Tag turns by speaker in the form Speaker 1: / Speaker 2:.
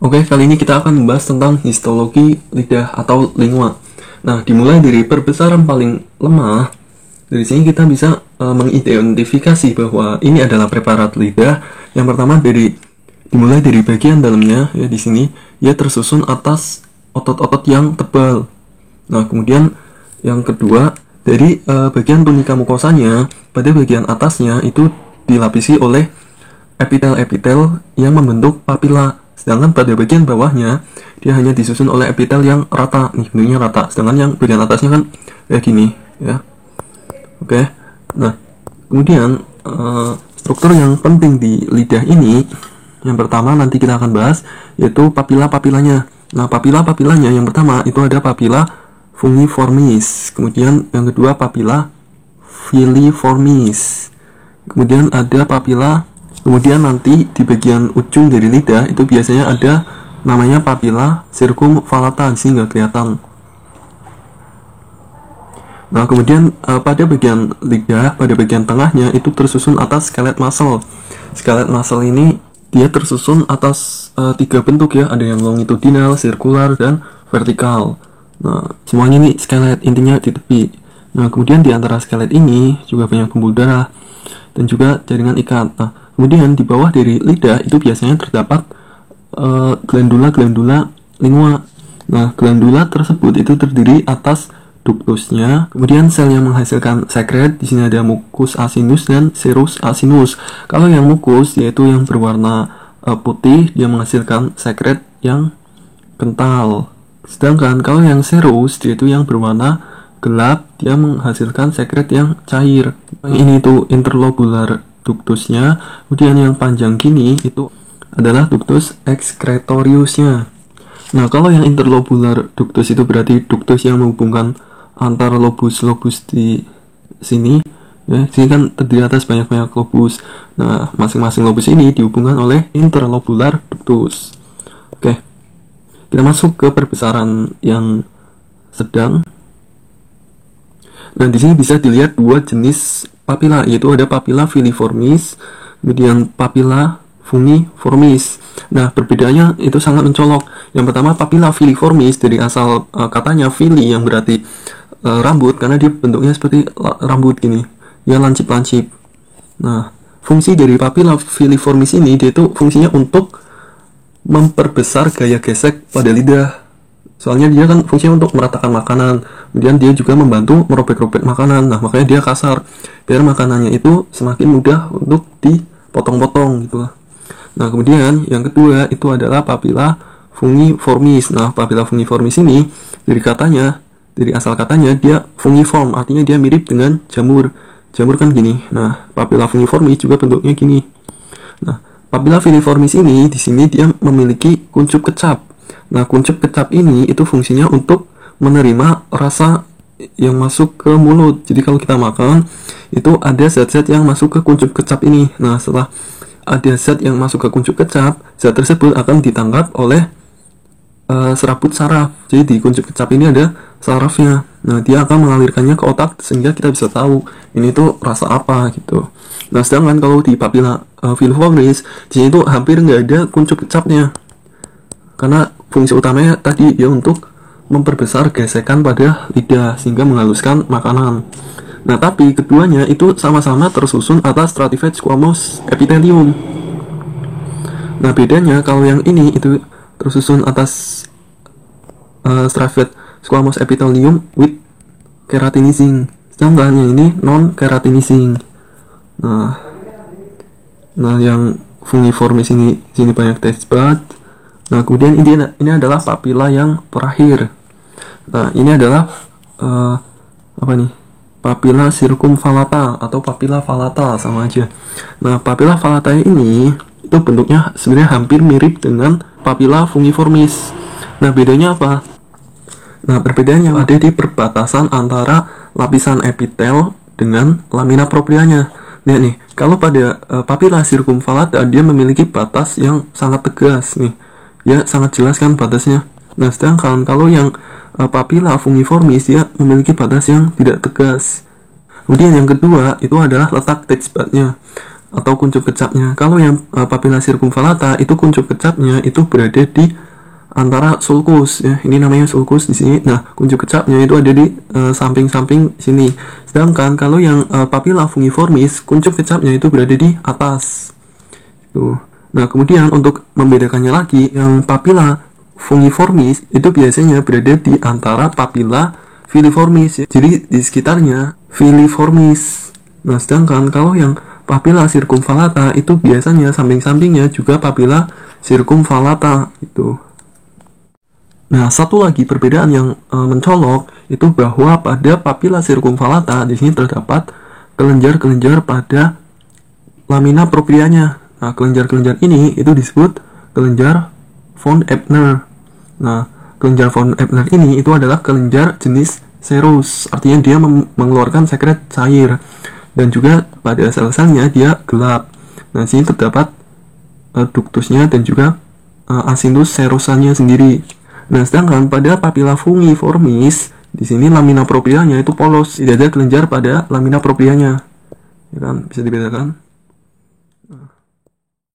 Speaker 1: Oke, kali ini kita akan membahas tentang histologi lidah atau lingua. Nah, dimulai dari perbesaran paling lemah. Dari sini kita bisa mengidentifikasi bahwa ini adalah preparat lidah. Yang pertama dimulai dari bagian dalamnya, ya di sini ia tersusun atas otot-otot yang tebal. Nah, kemudian yang kedua dari bagian tunika mukosanya, pada bagian atasnya itu dilapisi oleh epitel-epitel yang membentuk papila. Sedangkan pada bagian bawahnya dia hanya disusun oleh epitel yang rata, nih bentuknya rata. Sedangkan yang bagian atasnya kan kayak gini, ya. Oke. Nah, kemudian struktur yang penting di lidah ini, yang pertama nanti kita akan bahas yaitu papila-papilanya. Nah, papila-papilanya yang pertama itu ada papila fungiformis, kemudian yang kedua papila filiformis, kemudian ada papila. Kemudian nanti di bagian ujung dari lidah itu biasanya ada namanya papila circumvallata, di sini nggak kelihatan. Nah, kemudian pada bagian lidah, pada bagian tengahnya itu tersusun atas skelet muscle. Skelet muscle ini dia tersusun atas 3 bentuk, ya, ada yang longitudinal, sirkular, dan vertikal. Nah, semuanya ini skelet, intinya di tepi. Nah, kemudian di antara skelet ini juga banyak pembuluh darah dan juga jaringan ikat. Nah, kemudian di bawah dari lidah itu biasanya terdapat glandula-glandula lingua. Nah, glandula tersebut itu terdiri atas ductusnya, kemudian sel yang menghasilkan sekret. Di sini ada mucus acinus dan serous acinus. Kalau yang mucus yaitu yang berwarna putih, dia menghasilkan sekret yang kental. Sedangkan kalau yang serous yaitu yang berwarna gelap, dia menghasilkan sekret yang cair. Ini tuh interlobular ductusnya. Kemudian yang panjang gini itu adalah ductus excretoriusnya. Nah, kalau yang interlobular ductus itu berarti ductus yang menghubungkan antar lobus-lobus di sini, ya. Sini kan terdiri atas banyak-banyak lobus. Nah, masing-masing lobus ini dihubungkan oleh interlobular ductus. Oke, kita masuk ke perbesaran yang sedang. Nah, di sini bisa dilihat dua jenis papila, yaitu ada papila filiformis, kemudian papila fungiformis. Nah, perbedaannya itu sangat mencolok. Yang pertama, papila filiformis dari asal katanya fili yang berarti rambut, karena dia bentuknya seperti rambut gini, dia lancip-lancip. Nah, fungsi dari papila filiformis ini dia itu fungsinya untuk memperbesar gaya gesek pada lidah. Soalnya dia kan fungsinya untuk meratakan makanan, kemudian dia juga membantu merobek-robek makanan. Nah, makanya dia kasar, biar makanannya itu semakin mudah untuk dipotong-potong gitu. Nah, kemudian yang kedua itu adalah papila fungiformis. Nah, papila fungiformis ini dari asal katanya dia fungiform, artinya dia mirip dengan jamur. Jamur kan gini. Nah, papila fungiformis juga bentuknya gini. Nah, papila filiformis ini di sini dia memiliki kuncup kecap. Nah, kuncup kecap ini itu fungsinya untuk menerima rasa yang masuk ke mulut. Jadi kalau kita makan, itu ada zat-zat yang masuk ke kuncup kecap ini. Nah, setelah ada zat yang masuk ke kuncup kecap, zat tersebut akan ditangkap oleh serabut saraf. Jadi di kuncup kecap ini ada sarafnya. Nah, dia akan mengalirkannya ke otak sehingga kita bisa tahu ini tuh rasa apa gitu. Nah, sedangkan kalau di papila filiformis, di sini tuh hampir nggak ada kuncup kecapnya. Karena fungsi utamanya tadi ya untuk memperbesar gesekan pada lidah sehingga menghaluskan makanan. Nah, tapi keduanya itu sama-sama tersusun atas stratified squamous epithelium. Nah, bedanya kalau yang ini itu tersusun atas stratified squamous epithelium with keratinizing, sedangkan yang ini non keratinizing. Nah, yang fungiformis ini sini banyak taste bud. Nah, kemudian ini adalah papila yang terakhir. Nah, ini adalah papila circumvallata atau papila vallata, sama aja. Nah, papila vallata ini itu bentuknya sebenarnya hampir mirip dengan papila fungiformis. Nah, bedanya apa? Nah, perbedaannya ada di perbatasan antara lapisan epitel dengan lamina proprianya. Lihat nih, kalau pada papila circumvallata dia memiliki batas yang sangat tegas nih. Ya, sangat jelas kan batasnya. Nah, sedangkan kalau yang papila fungiformis dia memiliki batas yang tidak tegas. Kemudian yang kedua itu adalah letak taste budnya. atau kuncup kecapnya. Kalau yang papilla circumvallata itu kuncup kecapnya itu berada di antara sulcus ya. Ini namanya sulcus di sini. Nah, kuncup kecapnya itu ada di samping-samping sini. Sedangkan kalau yang papilla fungiformis, kuncup kecapnya itu berada di atas. Tuh. Nah, kemudian untuk membedakannya lagi, yang papilla fungiformis itu biasanya berada di antara papilla filiformis ya. Jadi di sekitarnya filiformis. Nah, sedangkan kalau yang papilla circumvallata itu biasanya samping-sampingnya juga papilla circumvallata itu. Nah, satu lagi perbedaan yang mencolok itu bahwa pada papilla circumvallata di sini terdapat kelenjar-kelenjar pada lamina proprianya. Nah, kelenjar-kelenjar ini itu disebut kelenjar von Ebner. Nah, kelenjar von Ebner ini itu adalah kelenjar jenis serous, artinya dia mengeluarkan sekret cair, dan juga pada sel-selnya dia gelap. Nah, sini terdapat ductusnya dan juga acinus serosanya sendiri. Nah, sedangkan pada papilla fungiformis di sini lamina proprianya itu polos, tidak ada kelenjar pada lamina proprianya. Ya kan, bisa dibedakan.